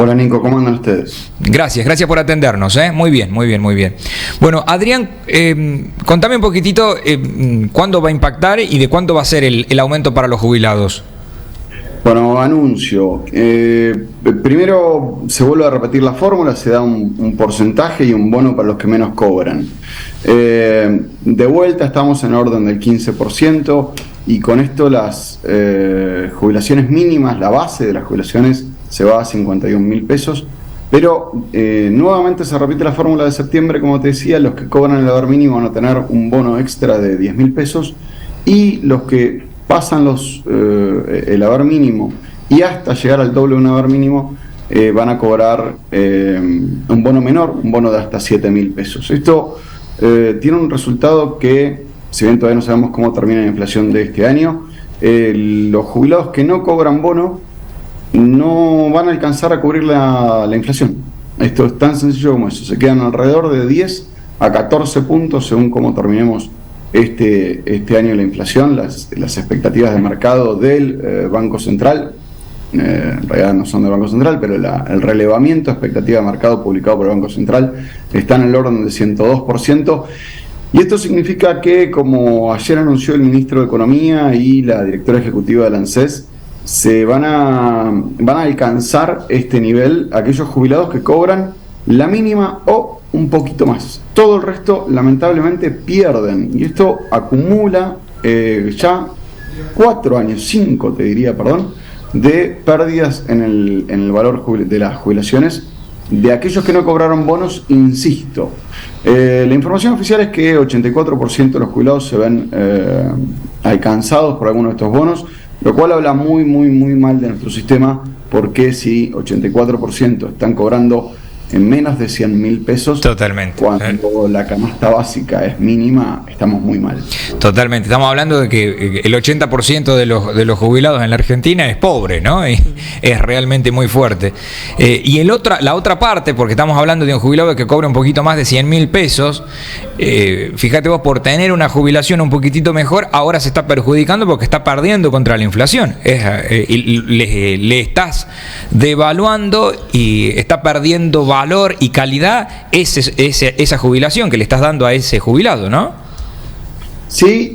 Hola Nico, ¿cómo andan ustedes? Gracias por atendernos, ¿eh? Muy bien. Bueno, Adrián, contame un poquitito cuándo va a impactar y de cuánto va a ser el aumento para los jubilados. Bueno, anuncio. Primero se vuelve a repetir la fórmula, se da un porcentaje y un bono para los que menos cobran. De vuelta estamos en orden del 15% y con esto las jubilaciones mínimas, la base de las jubilaciones se va a 51.000 pesos, pero nuevamente se repite la fórmula de septiembre, como te decía, los que cobran el haber mínimo van a tener un bono extra de 10.000 pesos y los que pasan el haber mínimo y hasta llegar al doble de un haber mínimo van a cobrar un bono menor, un bono de hasta 7.000 pesos. Esto tiene un resultado que, si bien todavía no sabemos cómo termina la inflación de este año, los jubilados que no cobran bono no van a alcanzar a cubrir la inflación. Esto es tan sencillo como eso. Se quedan alrededor de 10 a 14 puntos según cómo terminemos este año la inflación, las expectativas de mercado del Banco Central. En realidad no son del Banco Central, pero el relevamiento de expectativa de mercado publicado por el Banco Central está en el orden del 102%. Y esto significa que, como ayer anunció el ministro de Economía y la directora ejecutiva del ANSES, se van a alcanzar este nivel aquellos jubilados que cobran la mínima o un poquito más. Todo el resto lamentablemente pierden y esto acumula ya 4 años, 5 te diría, de pérdidas en el valor de las jubilaciones de aquellos que no cobraron bonos, insisto. La información oficial es que 84% de los jubilados se ven alcanzados por alguno de estos bonos, lo cual habla muy mal de nuestro sistema, porque si 84% están cobrando en menos de 100.000 pesos, totalmente, cuando la canasta básica es mínima, estamos muy mal. Totalmente, estamos hablando de que el 80% de los jubilados en la Argentina es pobre, ¿no? Y es realmente muy fuerte. Y la otra parte, porque estamos hablando de un jubilado que cobra un poquito más de 100.000 pesos, fíjate vos, por tener una jubilación un poquitito mejor, ahora se está perjudicando porque está perdiendo contra la inflación. Le estás devaluando y está perdiendo valor y calidad esa jubilación que le estás dando a ese jubilado, ¿no? Sí,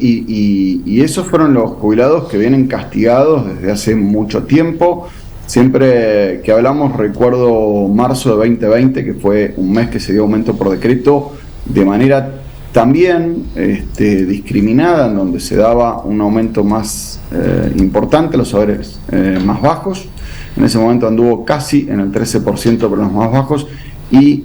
y esos fueron los jubilados que vienen castigados desde hace mucho tiempo. Siempre que hablamos, recuerdo marzo de 2020, que fue un mes que se dio aumento por decreto de manera también discriminada, en donde se daba un aumento más importante a los saberes más bajos. En ese momento anduvo casi en el 13% para los más bajos y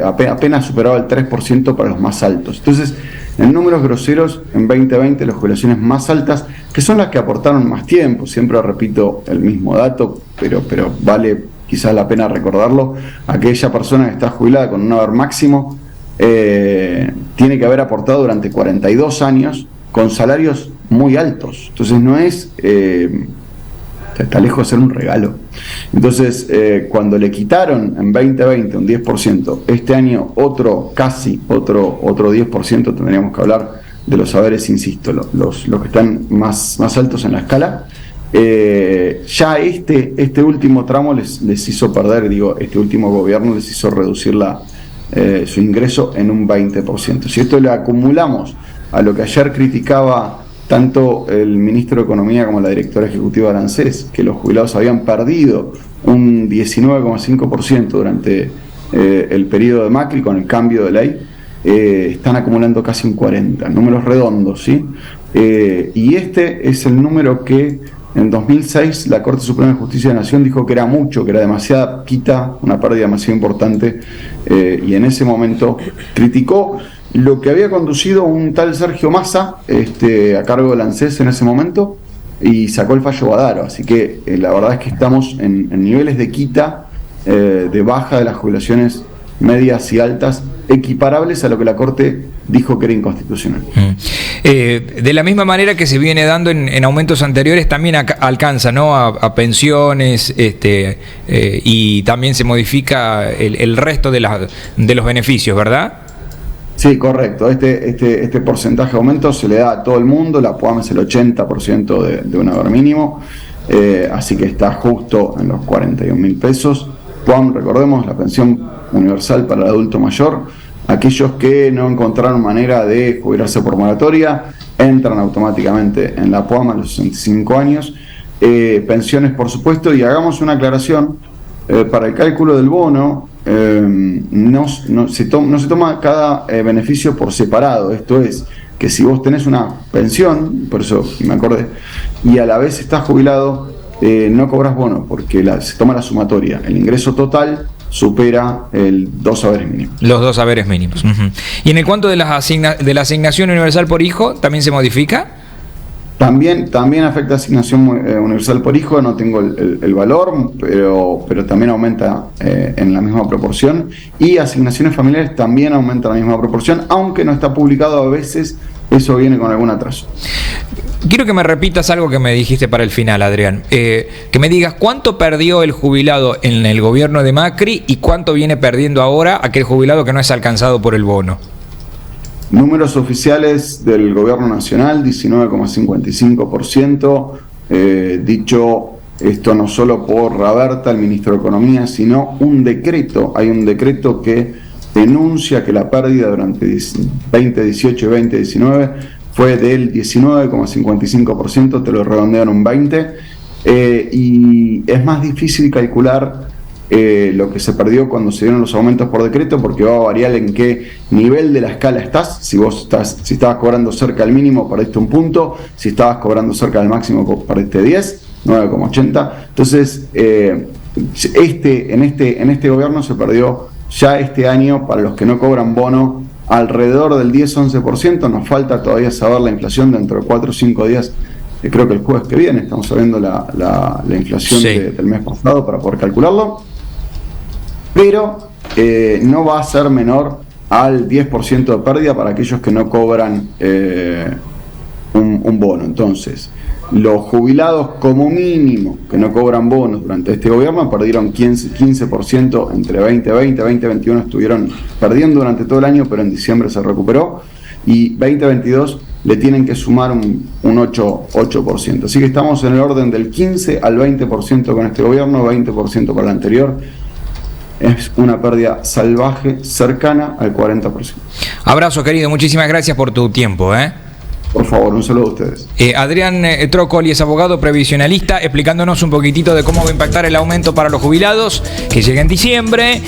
apenas superaba el 3% para los más altos. Entonces, en números groseros, en 2020 las jubilaciones más altas, que son las que aportaron más tiempo, siempre repito el mismo dato, pero vale quizás la pena recordarlo, aquella persona que está jubilada con un haber máximo tiene que haber aportado durante 42 años con salarios muy altos. Entonces no es... está lejos de ser un regalo. Entonces, cuando le quitaron en 2020 un 10%, este año otro 10%, tendríamos que hablar de los saberes, insisto, los que están más altos en la escala. Ya este último tramo les hizo perder, este último gobierno les hizo reducir su ingreso en un 20%. Si esto le acumulamos a lo que ayer criticaba tanto el ministro de Economía como la directora ejecutiva de ANSES, que los jubilados habían perdido un 19,5% durante el periodo de Macri con el cambio de ley, están acumulando casi un 40%, números redondos, ¿sí? Y este es el número que en 2006 la Corte Suprema de Justicia de la Nación dijo que era mucho, que era demasiada quita, una pérdida demasiado importante, y en ese momento criticó lo que había conducido un tal Sergio Massa a cargo del ANSES en ese momento, y sacó el fallo Badaro. Así que la verdad es que estamos en niveles de quita, de baja de las jubilaciones medias y altas, equiparables a lo que la Corte dijo que era inconstitucional. De la misma manera que se viene dando en aumentos anteriores, también alcanza, ¿no?, a pensiones, y también se modifica el resto de los beneficios, ¿verdad? Sí, correcto. Este porcentaje de aumento se le da a todo el mundo. La PUAM es el 80% de un haber mínimo, así que está justo en los 41.000 pesos. PUAM, recordemos, la pensión universal para el adulto mayor. Aquellos que no encontraron manera de jubilarse por moratoria entran automáticamente en la PUAM a los 65 años. Pensiones, por supuesto, y hagamos una aclaración, para el cálculo del bono no se toma cada beneficio por separado. Esto es, que si vos tenés una pensión, por eso me acordé, y a la vez estás jubilado, no cobras bono, porque se toma la sumatoria. El ingreso total supera el 2 saberes mínimos. Los 2 saberes mínimos. Uh-huh. ¿Y en el cuanto de la asignación universal por hijo, también se modifica? También afecta asignación universal por hijo, no tengo el valor, pero también aumenta en la misma proporción. Y asignaciones familiares también aumentan en la misma proporción, aunque no está publicado, a veces eso viene con algún atraso. Quiero que me repitas algo que me dijiste para el final, Adrián. Que me digas cuánto perdió el jubilado en el gobierno de Macri y cuánto viene perdiendo ahora aquel jubilado que no es alcanzado por el bono. Números oficiales del gobierno nacional, 19,55%. Dicho esto no solo por Raberta, el ministro de Economía, sino un decreto. Hay un decreto que denuncia que la pérdida durante 2018 y 2019 fue del 19,55%, te lo redondean un 20%, y es más difícil calcular lo que se perdió cuando se dieron los aumentos por decreto, porque va a variar en qué nivel de la escala estás. Si estabas cobrando cerca del mínimo, perdiste un punto; si estabas cobrando cerca del máximo, perdiste 10, 9,80. Entonces, en este gobierno se perdió ya este año, para los que no cobran bono, alrededor del 10-11%. Nos falta todavía saber la inflación dentro de 4 o 5 días. Creo que el jueves que viene estamos sabiendo la inflación del mes pasado para poder calcularlo. Pero no va a ser menor al 10% de pérdida para aquellos que no cobran un bono. Entonces, los jubilados como mínimo que no cobran bonos durante este gobierno perdieron 15% entre 2020 y 2021, estuvieron perdiendo durante todo el año, pero en diciembre se recuperó, y 2022 le tienen que sumar un 8%. Así que estamos en el orden del 15 al 20% con este gobierno, 20% para el anterior. Es una pérdida salvaje, cercana al 40%. Abrazo, querido, muchísimas gracias por tu tiempo. Por favor, un saludo a ustedes. Adrián Trócoli es abogado previsionalista, explicándonos un poquitito de cómo va a impactar el aumento para los jubilados que llega en diciembre.